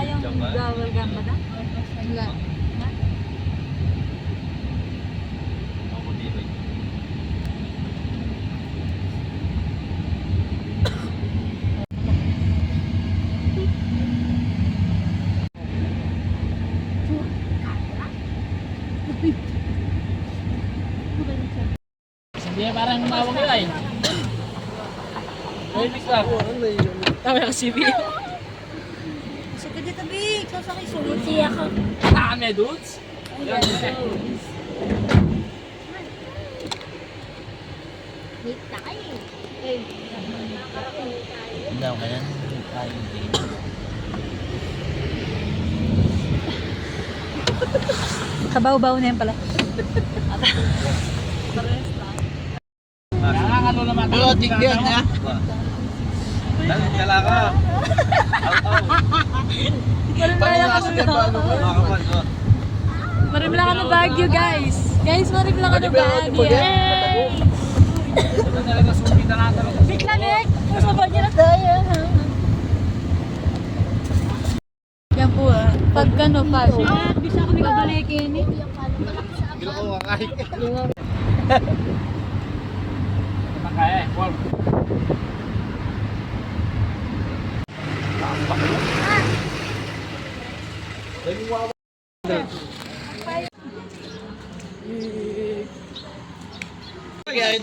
kayong welcome ba na? Wala. Ako dito. Hindi parang mawag yun ay. Ay, mix lang. Tama yung CV. Sige dito, Big. Sasakay sumuti ako. Kami, dudes. Meet na kayo. Hindi ako kaya tayo din. Kabaw-baw na yan pala. Nakakalo naman. Blotik yan ha. Dala ka. Marimla ka Marimla ka ng Baguio, guys. Guys, marimla ka ng Baguio. Yay! Ito talaga sulit na natin. Big na, Nick! Masabag niya na tayo. Yan po ah. Pag ano, pag. Bisa kami kabalikin eh. Bilo ko makakay. Makaya eh. Paul. Kaya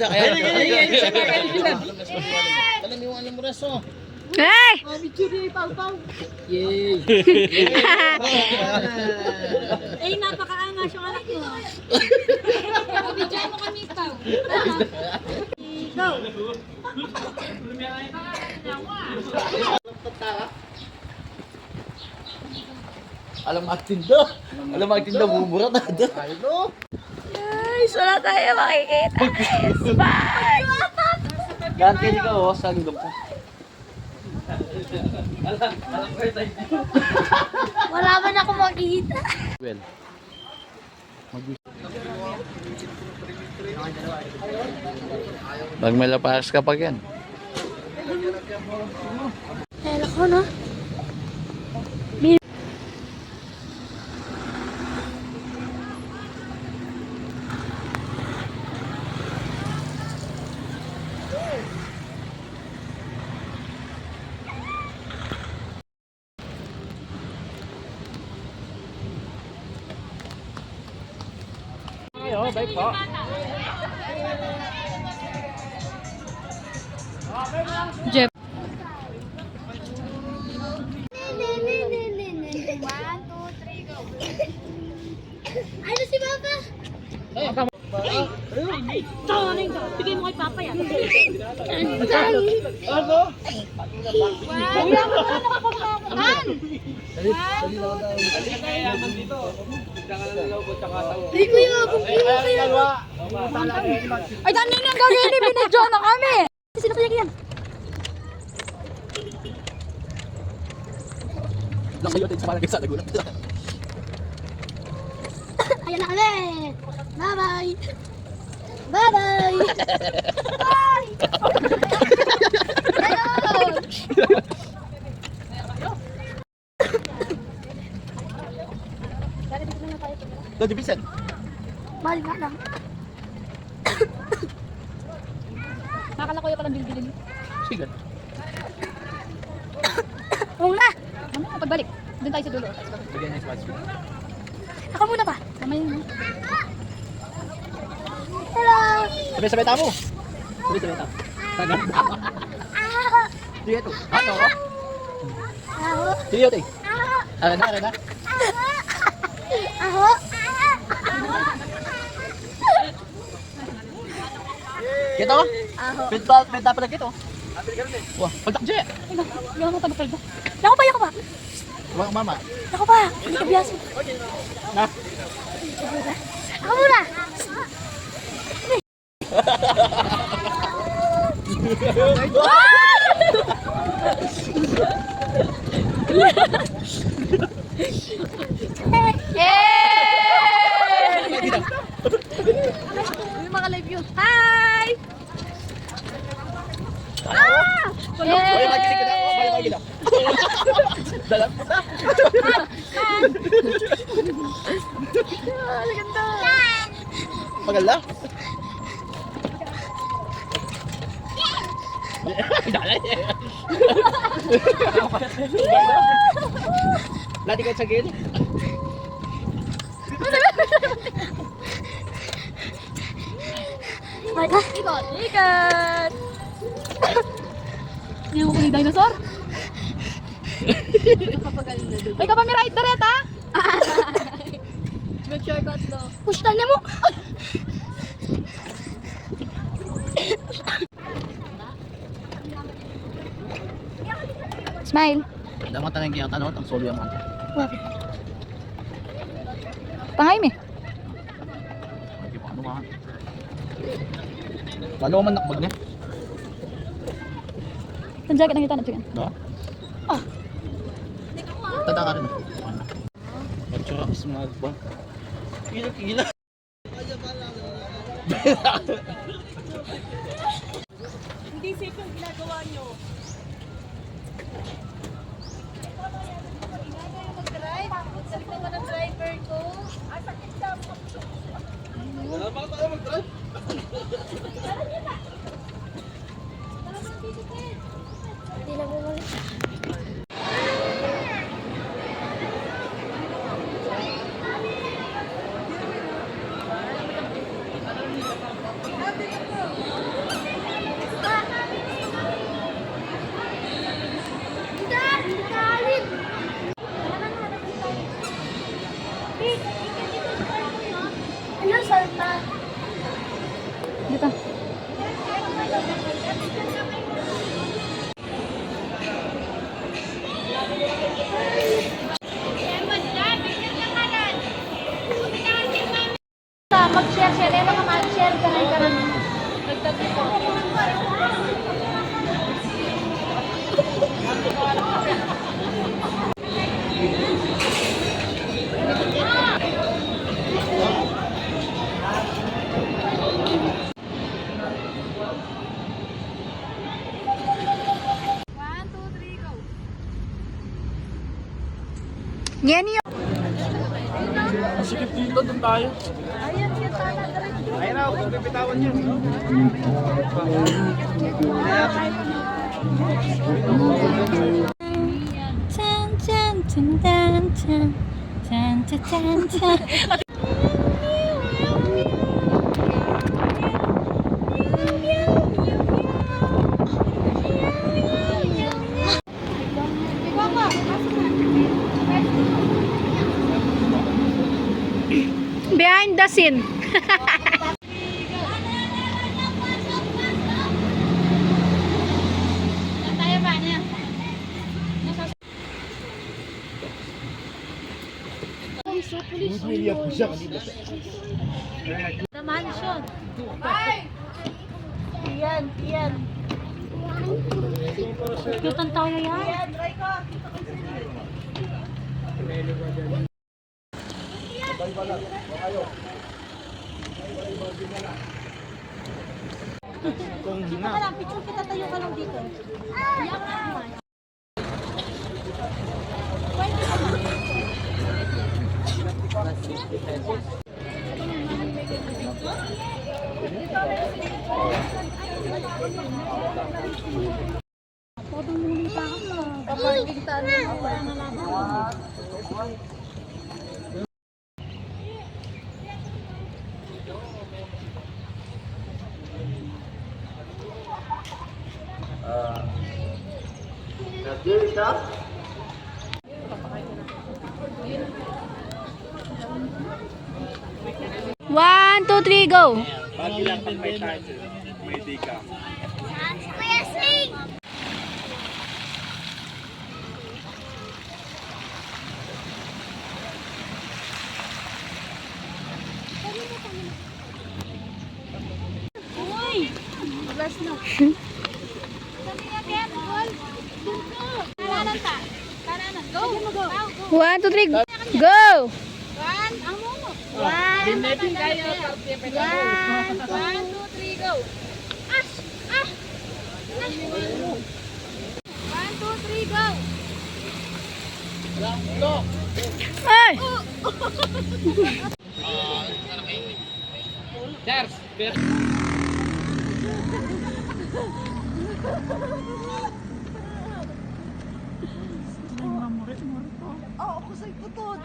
alam yung alam mo reso. Hey! Yay! Eh, napakaangas yung anak mo. Kabidyan mo kami ito. Go! Alam magtinda. Alam magtinda bumura na. Ayun. Guys, wala tayo makikita. Guys, bye! Dante di ka oh, sa lulong ko. Wala man ako makikita. Well. Pag may lapas ka pag yan. Kaya ko, no? Ayo, baik po. Jeff. Ano si Papa? Tawanin ka. Bigay mo kay Papa yan. Ano? Wala mo na nakapagpapahan. Kayaman dito. Hindi ko yung Ay, dami na ang gagawin ni Binidyo na kami. Sino kaya yan? Nakayotin sa malagay sa nagulat. Ayan na kami. Bye-bye. Bye-bye. Bye. Hello. Dodi Vincent. Mahal nga lang. Makakala ko yung palang bilbilin. Sige. Oo na. Mamaya pagbalik. Doon tayo sa dulo. Sige next match. Ako muna pa. Mamaya yun. Hello. Sabay-sabay tamo. Sabay-sabay tamo. Tagal. Sige to. Ato. Aho. Sige yote. Arena. Aho. Kita ko? Aho. Penta pala kito. Wah, pagtak je. Hindi ako matagpal ba? Ako ba? Wah, mama. Ako ba? Hindi ka biyaso. Na. Ako muna. Yung mga live yun. Hi! Bayar lagi kita. Bayar lagi dah. Dalam. Maganda. Dalay. Lati ka sa gilid. Ikot! Ikot! Hindi mo kuling dinosaur? Ay, ka pa may rider yan, ha? Make sure got low. Push na mo! Smile. Dapat tanong kaya tanong ang solo mo. Wapit. Pangay me. Ano ba? Paano man nakbag niya? Ang jacket na kita na ito. Da? Ah. Tata ka rin. Matsura mas mga ba? Gila, gila. Hindi safe yung ginagawa nyo. Mag-drive. Sakit naman ang driver ko. Ay, sakit daw. Bakit tayo mag-drive? Hindi na bumalik. Ano, Salma? Dito. Mag-share siya. Lelo ka mag-share ka na ikaw. Nagtagpo ko. Yan yun. Sikip dito, doon tayo. Ayun na, huwag bibitawan yun. Chan, chan, chan, chan, chan. Chan, chan, chan, chan. Behind the scene. Tayo ba? Ano yan? The mansion. Iyan, iyan. Cute ang tayo yan. Kung hindi Ka lang, picture kita tayo ka lang dito. Iyak ka naman. Todo muli pa ako. Kaparking tayo. One, two, three, go. Pag ilan pag may title, may di ka. Uy! Last na. Karanan ta. Karanan. Go. Go. One, two, three, go. One. Amo. One. One, two, three, go. Ash! Ah! One, two, three, go. Ay! Oo, kusay putod.